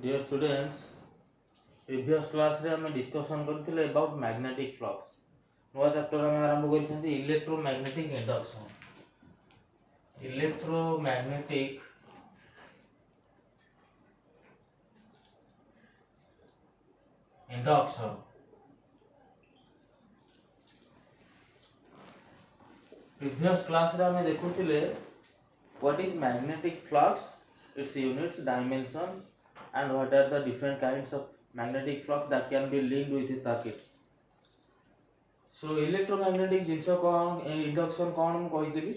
Dear students, previous class रे हमें discussion करथिले अबाउट मैग्नेटिक फ्लक्स. नवा चैप्टर हम आरंभ करछंती electromagnetic induction. Electromagnetic induction. previous class रे हमें देखुथिले what is magnetic flux, its units, dimensions, and what are the different kinds of magnetic flux that can be linked with a circuit. So electromagnetic jinso kon induction kon mu kahithili,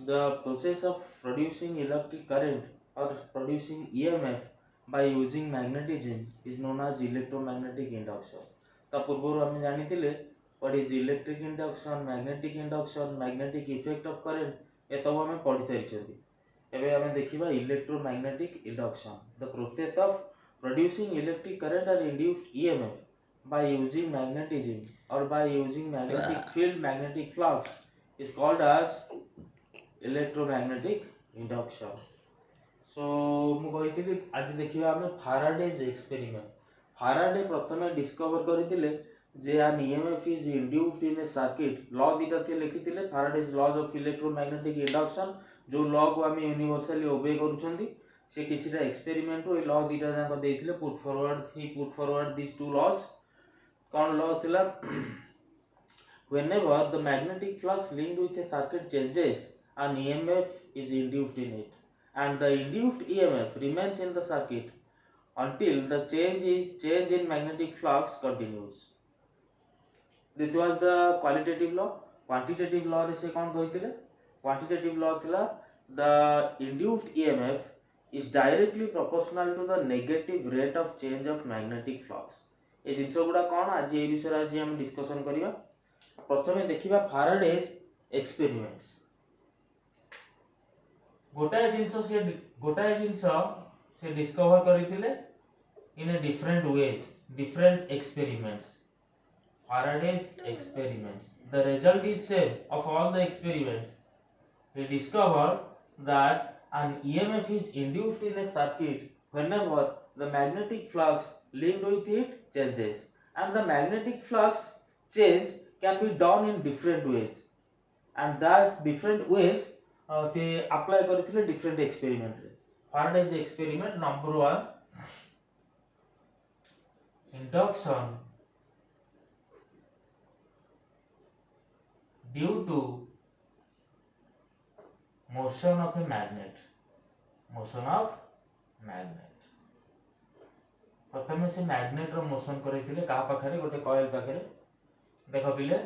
the process of producing electric current or producing EMF by using magnetism is known as electromagnetic induction. ता पूर्वरु हम जानिथिले what is electric induction, magnetic effect of current, ए सब हमें पढ़ि सारिछथि. एबे हमें देखिबा electromagnetic induction, the process of producing electric current or induced EMF by using magnetism or by using magnetic field, magnetic flux is called as electromagnetic induction. So मु कहिथिली आज देखिबा हमें Faraday's experiment. Faraday प्रथमे डिस्कवर करिथिले जे an EMF is induced in a circuit. Law दिटा से लिखिथिले Faraday's laws of electromagnetic induction, जो लॉ को हम यूनिवर्सली ओबे करूछंती. से किछिटा एक्सपेरिमेंट रो लॉ दिटा जाक देथिले put forward this two laws. कौन लॉ थिला whenever the magnetic flux linked with a circuit changes, an EMF is induced in it, and the induced EMF remains in the circuit until the change in magnetic flux continues. This was the qualitative law. Quantitative law रे से कौन कहिथिले? Quantitative law थिला the induced EMF is directly proportional to the negative rate of change of magnetic flux. ए जिंस गुडा कौन आज ए विषय आज हम discussion करिवा. प्रथमे देखिबा Faraday's experiments. गोटाए जिंस से discover करिथिले in a different ways, different experiments. Faraday's experiments. The result is same of all the experiments. He discovered that an EMF is induced in a circuit whenever the magnetic flux linked with it changes, and the magnetic flux change can be done in different ways, and that different ways they apply करथिले different experiment रे. Faraday's experiment number 1, induction due to motion of a magnet. प्रथमे से magnet रो motion करैथिले का पाखरे गोटे coil पाखरे. देखो पिले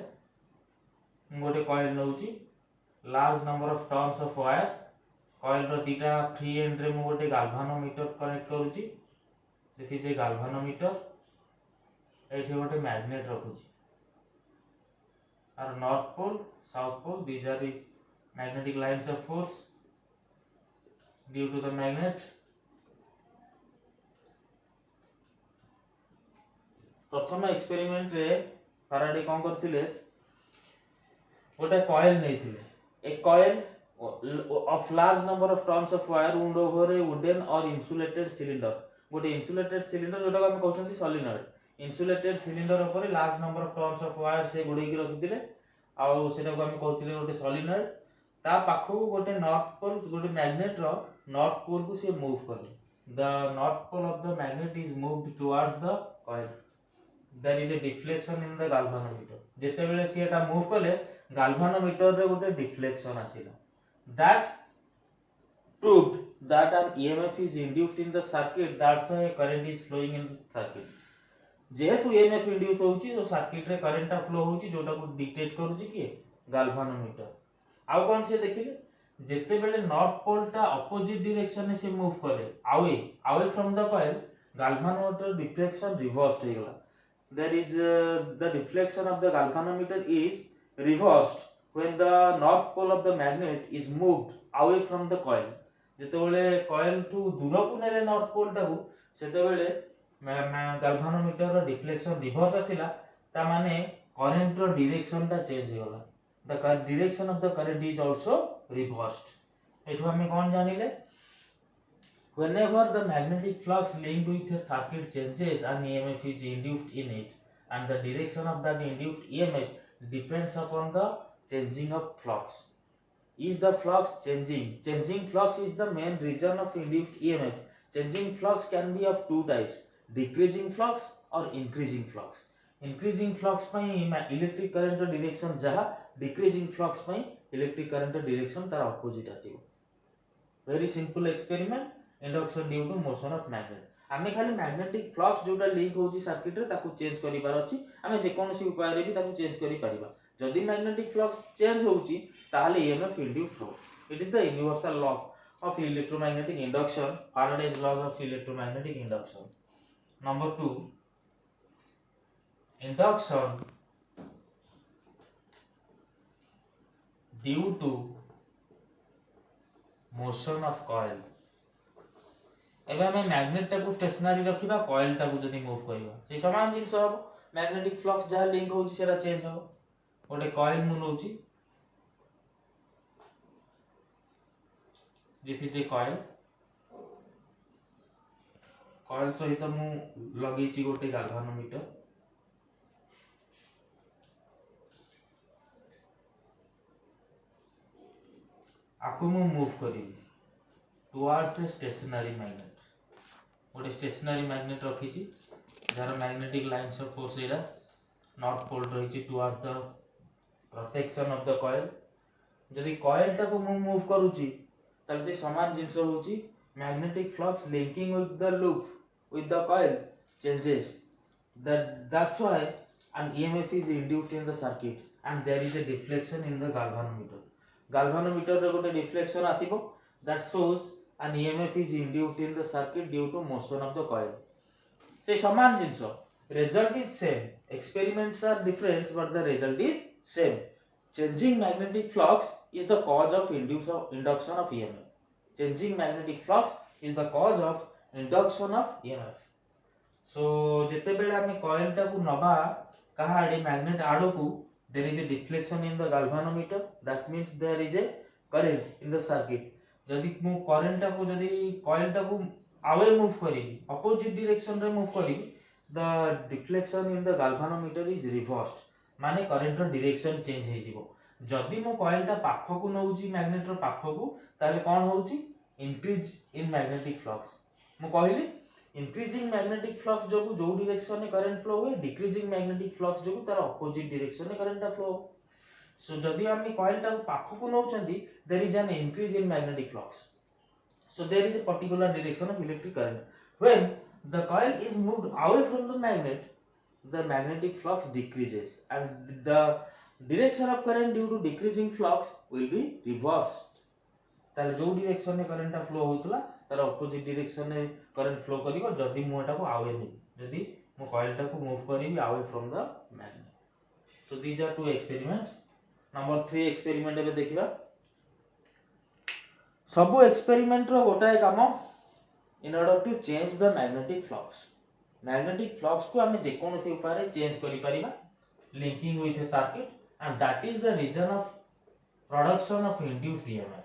गोटे कॉइल नउची, large number of turns of wire. Coil रो दीटा फ्री एंड रे मु गोटे गाल्वानोमीटर कनेक्ट करूची. देखि जे गाल्वानोमीटर एठी गोटे मैग्नेट रखुची. और north pole, south pole, these are the magnetic lines of force due to the magnet. प्रथम एक्सपेरिमेंट रे फाराडे कोन करथिले गोटे कॉइल नैथिले. A coil of large number of turns of wire wound over a wooden or insulated cylinder. गोटे insulated cylinder जोटा हम कहउछंती solenoid. Insulated cylinder ऊपर large number of turns of wire से गुडे की रखिथिले. आउ सेटा को हम कहउथिले गोटे सोलिनॉइड. ता पाखो गोटे नॉर्थ पोल, गोटे मैग्नेट रो नॉर्थ पोल को से मूव करे. The north pole of the magnet is moved towards the coil. There is a deflection in the galvanometer. जेते बेले से एटा मूव कले galvanometer रे गोटे डिफ्लेक्शन आसीला. That proved that an EMF is induced in the circuit, that's why current is flowing in the circuit. जेहेतु EMF induce होउची तो सर्किट रे करंट टा फ्लो होउची, जोटा को डिटेक्ट करूची कि galvanometer. आउ कोन से देखिले जेते बेले नॉर्थ पोल टा अपोजिट डायरेक्शन से मूव करे away from the coil, galvanometer deflection reversed हो गला. There is the deflection of the galvanometer is reversed when the north pole of the magnet is moved away from the coil. जेते बेले coil to दूर को नेले north pole टा को, सेते बेले galvanometer रो deflection reverse आसिला. ता माने current रो डायरेक्शन टा चेंज हो गला. The direction of the current is also reversed. एठो हमें कोन जानिले whenever the magnetic flux linked with a circuit changes, an EMF is induced in it, and the direction of that induced EMF depends upon the changing of flux. Is the flux changing? Changing flux is the main reason of induced EMF. Changing flux can be of two types: decreasing flux or increasing flux. Increasing flux ପାଇଁ electric current direction ଯାହା, decreasing flux ପାଇଁ electric current direction तार opposite आथिबो. Very simple experiment. Induction due to motion of magnet. आमे खाली magnetic flux जोटा link होची circuit रे ताकू चेंज करिबार अछि. आमे जे कोनोसी उपाय रे भी ताकू चेंज करि परिबा. जदि magnetic flux चेंज होची ताले EMF induced हो. It is the universal law of electromagnetic induction, Faraday's laws of electromagnetic induction. Number 2, induction due to motion of coil. एबे हमें मैग्नेट टाकू स्टेशनरी रखिबा, कॉइल टाकू जदी मूव करिबा से समान जिंस हबो. मैग्नेटिक फ्लक्स जहा लिंक होची सेरा चेंज हबो. गोटे कॉइल मु नउची, this is a coil. Coil सहित मु लगेची गोटे गाल्वानोमीटर. आकु मु मूव करिबी टुवर्ड्स ए स्टेशनरी मैग्नेट. गोटे स्टेशनरी मैग्नेट रखी जार मैग्नेटिक लाइन्स ऑफ फोर्स एरा नॉर्थ पोल रही towards the protection of the coil. जदि कॉइल टाको मु मूव करूची ताले से समान जिंस होची. Magnetic flux linking with the loop with the coil changes. That's why an EMF is induced in the circuit and there is a deflection in the galvanometer. Galvanometer रे गोटे deflection आसीबो that shows an EMF is induced in the circuit due to motion of the coil. से समान जिंस, result is same. Experiments are different but the result is same. Changing magnetic flux is the cause of induction of EMF. Changing magnetic flux is the cause of induction of EMF. So jete bele ame coil ta ku naba kaha ade magnet आड़ो को, there is a deflection in the galvanometer. That means there is a current in the circuit. जदि मु current को जदि coil टा को away move करी opposite direction रे move करी, the deflection in the galvanometer is reversed. माने करंट रो डायरेक्शन चेंज हे जिवो. जदि मु कॉइल टा पाखो को नउची मैग्नेट रो पाखो को, ताले कोन होउची? Increase in magnetic flux. मु कहिली इंक्रीजिंग मैग्नेटिक फ्लक्स जो डायरेक्शन में करंट फ्लो हुए, डिक्रीजिंग मैग्नेटिक फ्लक्स जो तार अपोजिट डायरेक्शन में करंट फ्लो हो. So जदि आमे कॉइल टा पाखो को नउचंदी, there is an increase in magnetic flux. So there is a particular direction of electric current. When the coil is moved away from the magnet, the magnetic flux decreases and the direction of current due to decreasing flux will be reversed. ताले जो direction में current flow होतला तार opposite direction में current flow करिवो जदि मु एटा को away नै, जदि मु कॉइल टा को मूव करिवि away from the magnet. So these are two experiments. Number 3 experiment एबे देखिबा. सबो एक्सपेरिमेंट रो गोटाए काम, in order to change the magnetic flux. Magnetic flux को हमें जे कोनोसी उपाय रे चेंज करि परिबा, linking with a circuit, and that is the reason of production of induced EMF.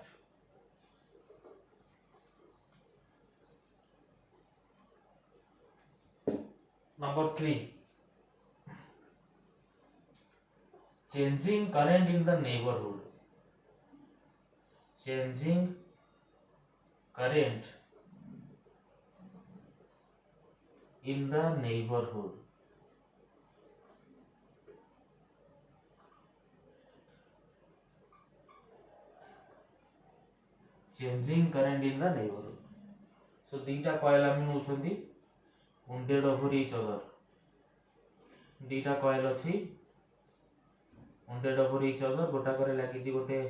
Number 3, changing current in the neighborhood. Changing current in the neighborhood. Changing current in the neighborhood. So दीटा coil आमे नउछंदी wounded over each other. दीटा coil अछि wounded over each other. गोटा करे लागी छी गोटे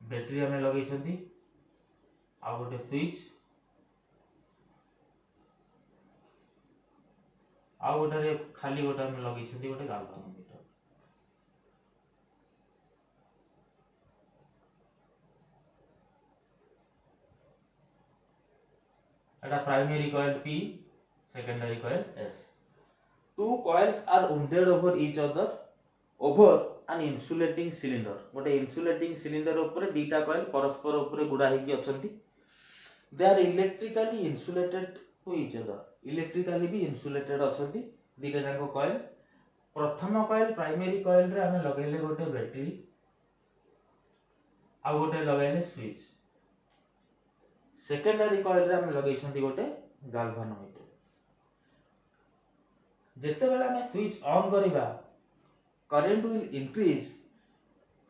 बैटरी आमे लगै छथि, आ गोटे स्विच, आ गोटे रे खाली गोटे आमे लगै छथि गोटे galvanometer. Etah primary coil P, secondary coil S. Two coils are wounded over each other over an insulating cylinder. गोटे insulating cylinder ऊपर दीटा coil परस्पर ऊपर गुडा हेकी अछंती. They are electrically insulated to each other, electrically भी इन्सुलेटेड अछंती दीटा जाक कॉइल। प्रथम कॉइल प्राइमरी कॉइल रे हमें लगेले गोटे बैटरी आ गोटे लगेले स्विच, सेकेंडरी कॉइल रे हमें लगेछंती गोटे गाल्वानोमीटर। जेते बेला हमें स्विच ऑन करिबा current will increase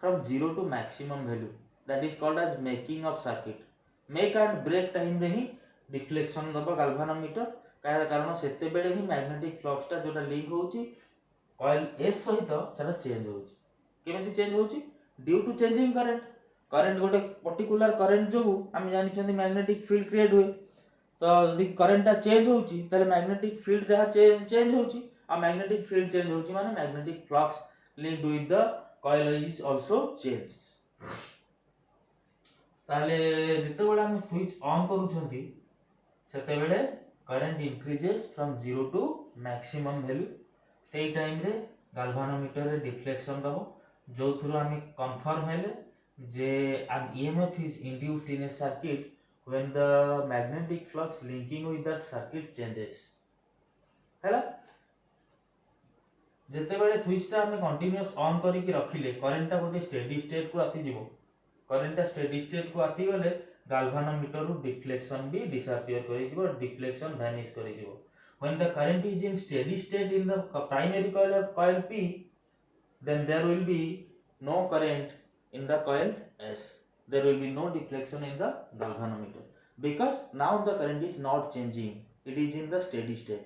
from 0 to maximum value, that is called as making of circuit. Make and break time रे ही डिफ्लेक्शन दबा गाल्वानोमीटर, कारण सेते बेले ही मैग्नेटिक फ्लक्स ता जोटा लिंक होउची कॉइल एस सहित सेटा चेंज होउची। केमिति चेंज होउची? Due to changing current. Current गोटे पर्टिकुलर करंट जो हम जानि छथि मैग्नेटिक फील्ड क्रिएट हुए, तो यदि करंट ता चेंज होउची तले मैग्नेटिक फील्ड जहा चेंज होउची, आ मैग्नेटिक फील्ड चेंज होउची माने magnetic flux linked with the coil is also changed. ताले जते बेला हम स्विच ऑन करूछंती सेते बेले current increases from 0 to maximum value. सेई टाइम रे गाल्वानोमीटर रे डिफ्लेक्शन दबो, जो थ्रू हमें कंफर्म हेले जे an EMF is induced in a circuit when the magnetic flux linking with that circuit changes। हैला जेते बेले स्विच ता हमें कंटीन्यूअस ऑन करी कि रखिले करंट ता गोटे स्टेडी स्टेट को आसी जिवो, करंट ता स्टेडी स्टेट को आसी गले गाल्वानोमीटर रो डिफ्लेक्शन भी डिसअपियर करि जिवो, डिफ्लेक्शन वैनिश करि जिवो। when the current is in steady state in the primary coil or coil P, then there will be no current in the coil S, there will be no deflection in the galvanometer, because now the current is not changing, it is in the steady state,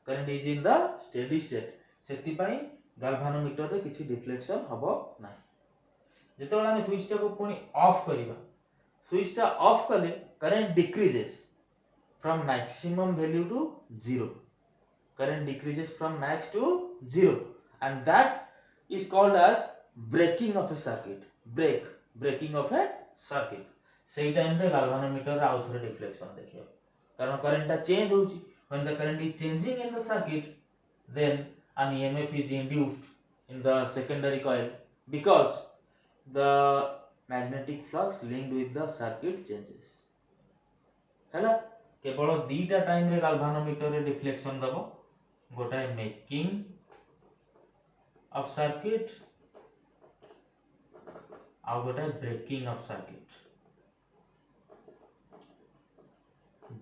current is in the steady state, सेति पई galvanometer रे किछि deflection हबो नाही। जेतेबेला हम switch टा को पुनी ऑफ करिबा, स्विच टा ऑफ कले current decreases from maximum value to 0, current decreases from max to 0, and that is called as breaking of a circuit, breaking of a circuit। सेही टाइम रे galvanometer रे आउथरे डिफ्लेक्शन देखियो, कारण करंट ता change होउची। when the current is changing in the circuit, then an EMF is induced in the secondary coil because the magnetic flux linked with the circuit changes। हैला केवल दीटा time रे galvanometer रे deflection दबो, गोटाए making of circuit आ गोटाए breaking of circuit,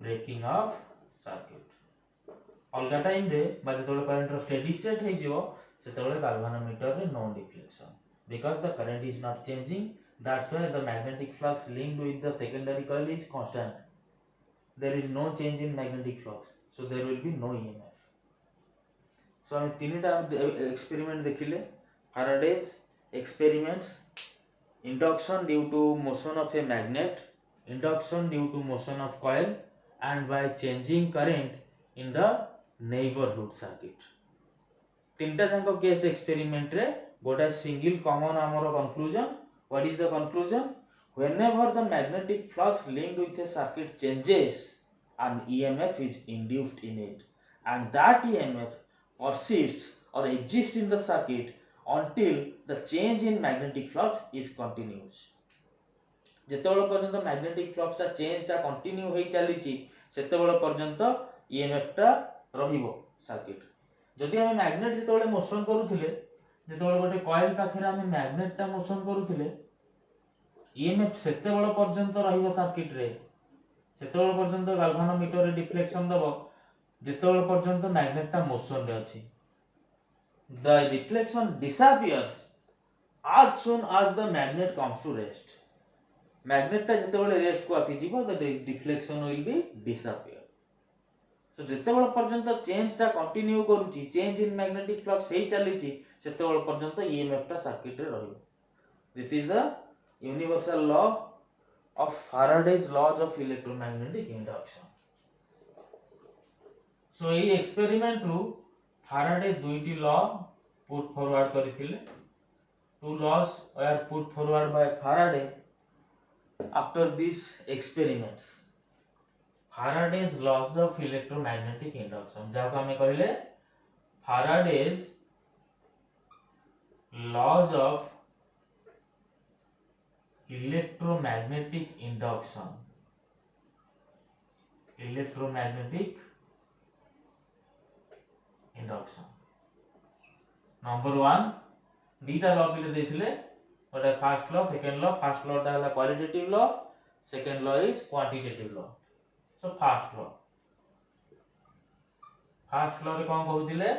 breaking of circuit. अलगा टाइम रे बा जेतोले करंट रो स्टेडी स्टेट हे जिवो सेतोले गाल्वानोमीटर रे no deflection, because the current is not changing, that's why the magnetic flux linked with the secondary coil is constant, there is no change in magnetic flux, so there will be no EMF। so हम तीनटा experiment देखिले, Faraday's experiments, induction due to motion of a magnet, induction due to motion of coil, and by changing current in the neighborhood circuit। तीनटा जांको case experiment रे गोटा single common हमरो conclusion. What is the conclusion? whenever the magnetic flux linked with a circuit changes, an EMF is induced in it, and that EMF persists or exists in the circuit until the change in magnetic flux is continuous। जेतेबेले पर्यंत magnetic flux ता change ता continue होई चली छि सेतेबेले पर्यंत EMF ता रहिबो circuit. जदि हम मैग्नेट जेतेबेले मोशन करूथिले, जेतेबेले गोटे कॉइल पाखरे हम मैग्नेट ता मोशन करूथिले, EMF सेतेबेले पर्यंत रहिबो सर्किट रे, सेतेबेले पर्यंत गाल्वानोमीटर रे डिफ्लेक्शन दबो जेतेबेले पर्यंत मैग्नेट ता मोशन रे अछि। The deflection disappears as soon as the magnet comes to rest। Magnet ता जेतेबेले रेस्ट को आसी जिवो the deflection will be disappear. So जेतेबेले पर्यंत चेंज ता कंटिन्यू करूची, चेंज इन मैग्नेटिक फ्लक्स हेई चलीची, सेतेबेले पर्यंत EMF ता सर्किट रे रहिबो। This is the universal law of Faraday's laws of electromagnetic induction। So एई एक्सपेरिमेंट रु Faraday दुईटी लॉ पुट फॉरवर्ड करिथिले। Two laws were put forward bye Faraday after these experiments। Faraday's laws of electromagnetic induction, जाको हमें कहले Faraday's laws of electromagnetic induction। Electromagnetic induction number 1 दीटा law पिले देथिले गोटे first law second law first law टा हला qualitative law second law is quantitative law so first law रे कोन कहउतिले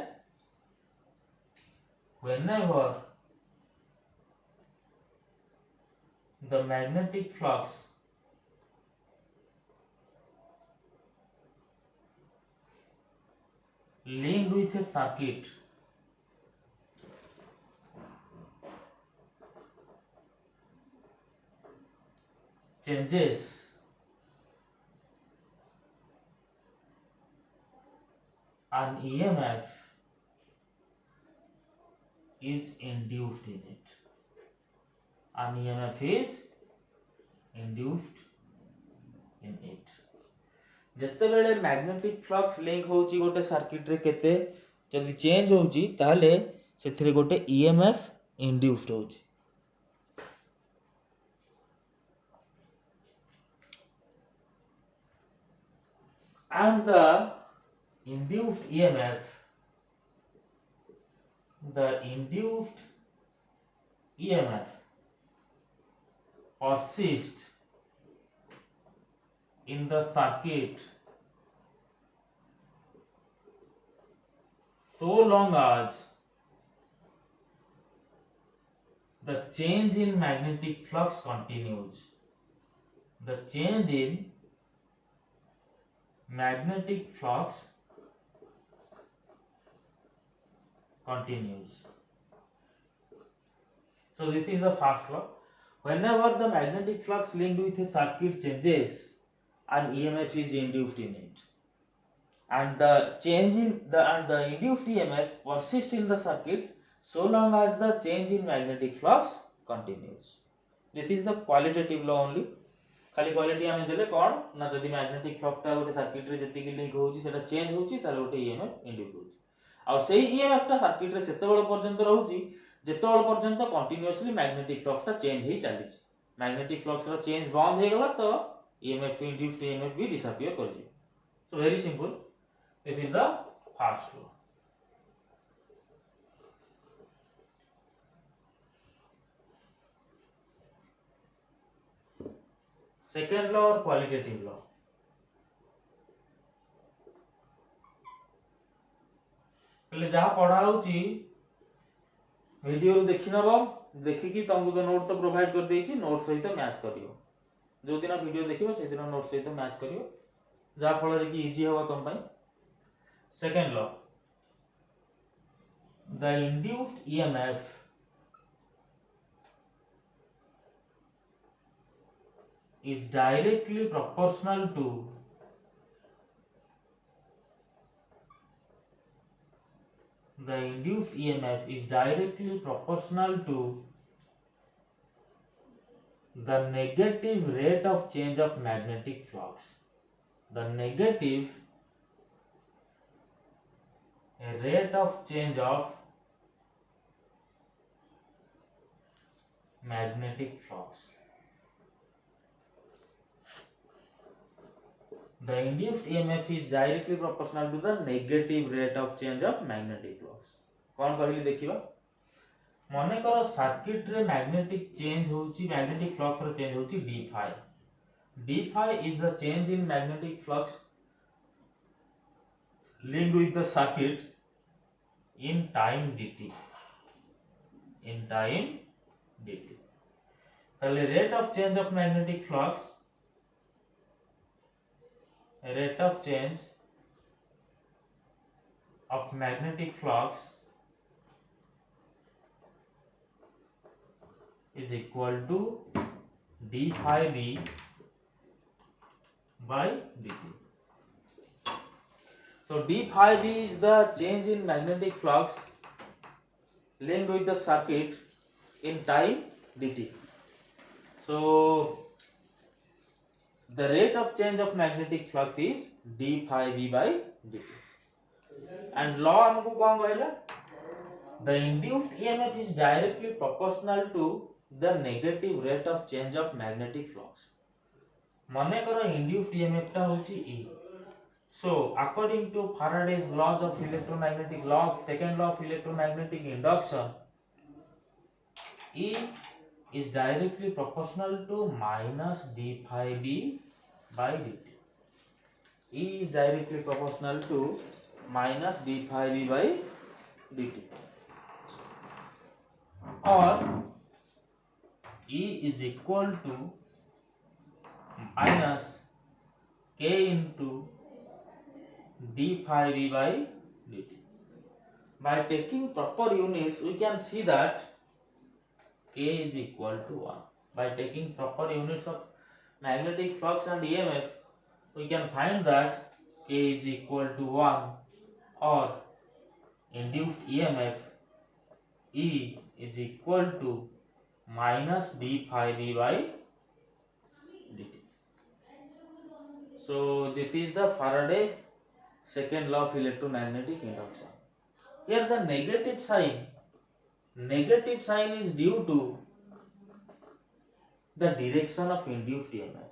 whenever the magnetic flux linked with a circuit changes an EMF is induced in it. An EMF is induced in it. जत्ते बेले magnetic flux link होची गोटे circuit रे केते जदी change होची ताले सेथिरे गोटे EMF इंड्यूस्ड होची and the induced EMF persists in the circuit so long as the change in magnetic flux continues. The change in magnetic flux continues. So this is the first law. Whenever the magnetic flux linked with a circuit changes, an EMF is induced in it, and the induced EMF persists in the circuit so long as the change in magnetic flux continues. This is the qualitative law only. खाली quality आमे देले कोन ना जदी magnetic flux टा गोटे circuit रे जति कि लिंक होची सेटा चेंज होची ताले गोटे ईएमएफ इंड्यूस होची आ सेही ईएमएफ टा सर्किट रे सेतेबेल पर्यंत रहउची जेतेबेल पर्यंत कंटीन्यूअसली मैग्नेटिक फ्लक्स टा चेंज ही चालीची मैग्नेटिक फ्लक्स रो चेंज बंद हे गला तो ईएमएफ इंड्यूस्ड ईएमएफ भी डिसअपियर कर जी so very simple this is the first law second law और क्वालिटेटिव लॉ पहले जहाँ पढ़ा होची वीडियो रो देखि नबो देखि कि तुमको तो नोट तो प्रोवाइड कर देछि नोट सहित मैच करियो जो दिन वीडियो देखिबो से दिन नोट सहित मैच करियो जहाँ फल रे कि इजी होबो तुम पई second law the induced EMF is directly proportional to the induced EMF is directly proportional to the negative rate of change of magnetic flux. The negative rate of change of magnetic flux. The induced EMF is directly proportional to the negative rate of change of magnetic flux. कौन कहली देखिबा मने करो circuit रे magnetic change होची magnetic flux रे change होची d phi is the change in magnetic flux linked with the circuit in time dt ताले rate of change of magnetic flux rate of change of magnetic flux is equal to d phi b by dt. So d phi b is the change in magnetic flux linked with the circuit in time dt. So the rate of change of magnetic flux is d phi b by dt. And law हमको कौन कहला the induced EMF is directly proportional to the negative rate of change of magnetic flux. मने करो induced EMF टा होची E So according to Faraday's laws of electromagnetic law, second law of electromagnetic induction, E is directly proportional to minus d phi b by dt. E is directly proportional to minus d phi b by dt, or E is equal to minus k into d phi b by dt. By taking proper units, we can see that k is equal to 1. By taking proper units of magnetic flux and EMF, we can find that k is equal to 1, or induced EMF E is equal to minus d phi b by dt. So this is the Faraday second law of electromagnetic induction. Here the negative sign is due to the direction of induced EMF.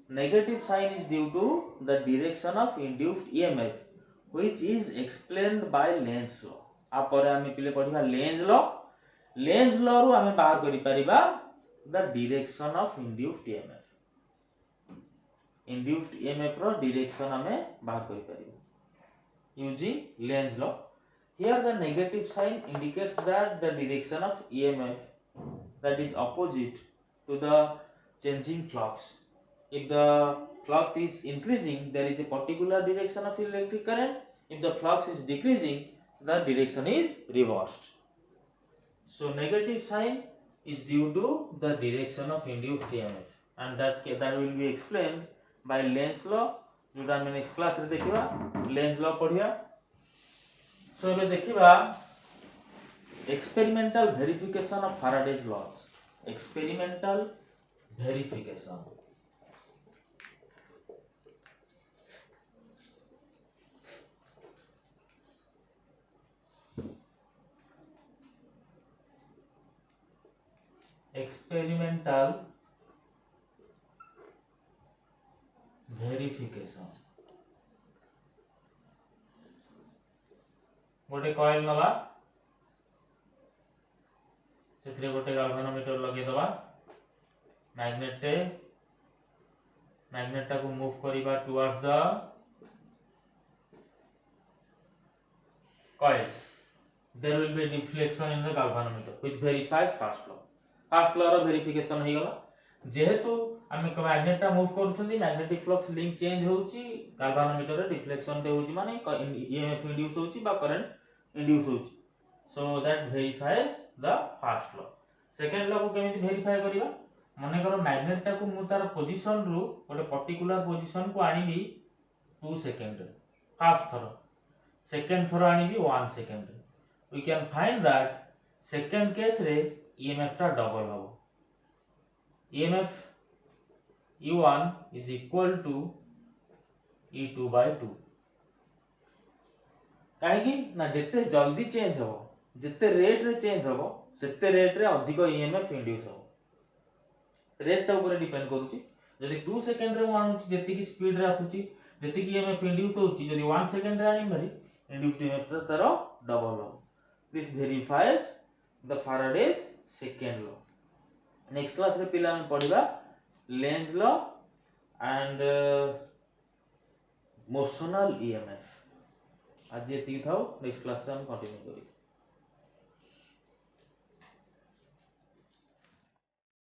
Negative sign is due to the direction of induced EMF, which is explained by Lenz law. आपरे आमे पिले पढिबा Lenz law रू आमे बाहर करि परिबा the direction of induced EMF. Induced EMF row direction आमे बाहर करि परिबा using Lenz law. Here the negative sign indicates that the direction of EMF that is opposite to the changing flux. If the flux is increasing, there is a particular direction of electric current. If the flux is decreasing, the direction is reversed. So negative sign is due to the direction of induced EMF, and that will be explained by Lenz law. जोटा हम next class रे देखिबा Lenz law पढिया. So ଏବେ ଦେଖିବା experimental verification of Faraday's laws. Experimental verification. Experimental verification. गोटे coil नवा से गोटे गाल्वानोमीटर लगे दबा मैग्नेट को मूव करिबा towards the coil. There will be deflection in the galvanometer which verifies first law. First law रो वेरिफिकेशन हो गला. जेहेतु आमे मैग्नेट मूव करूछंदी, मैग्नेटिक फ्लक्स लिंक चेंज होउची, गाल्वानोमीटर रे डिफ्लेक्शन ते होउची, माने ईएमएफ इंड्यूस होउची बा करंट इंड्यूस होउची. So that verifies the first law. Second law को केमिति वेरीफाई करिबा? माने करो मैग्नेट ता को मु तार पोजीशन रु गोटे पर्टिकुलर पोजीशन को आनिबी 2 सेकंड रे फर्स्ट थरो, सेकंड थरो आनिबी 1 सेकंड रे. We can find that second case रे ईएमएफ ता डबल हो. EMF E1 is equal to E2 by 2. काहे कि ना जत्ते जल्दी चेंज हो, जत्ते रेट रे चेंज हो, सेत्ते रेट रे अधिक EMF इंड्यूस हो. रेट ता ऊपर डिपेंड करूची. जदि 2 सेकंड रे आनुची, जत्ते की स्पीड रे आसुची, जत्ते की EMF इंड्यूस होची, जदि 1 सेकंड रे आनी भरी इंड्यूस्ड EMF तारो डबल हो. This verifies the Faraday's second law. Next class रे पिला हम पढिबा Lenz law and motional EMF. आज ये तीन थाओ, नेक्स्ट क्लास रे हम कंटिन्यू करी.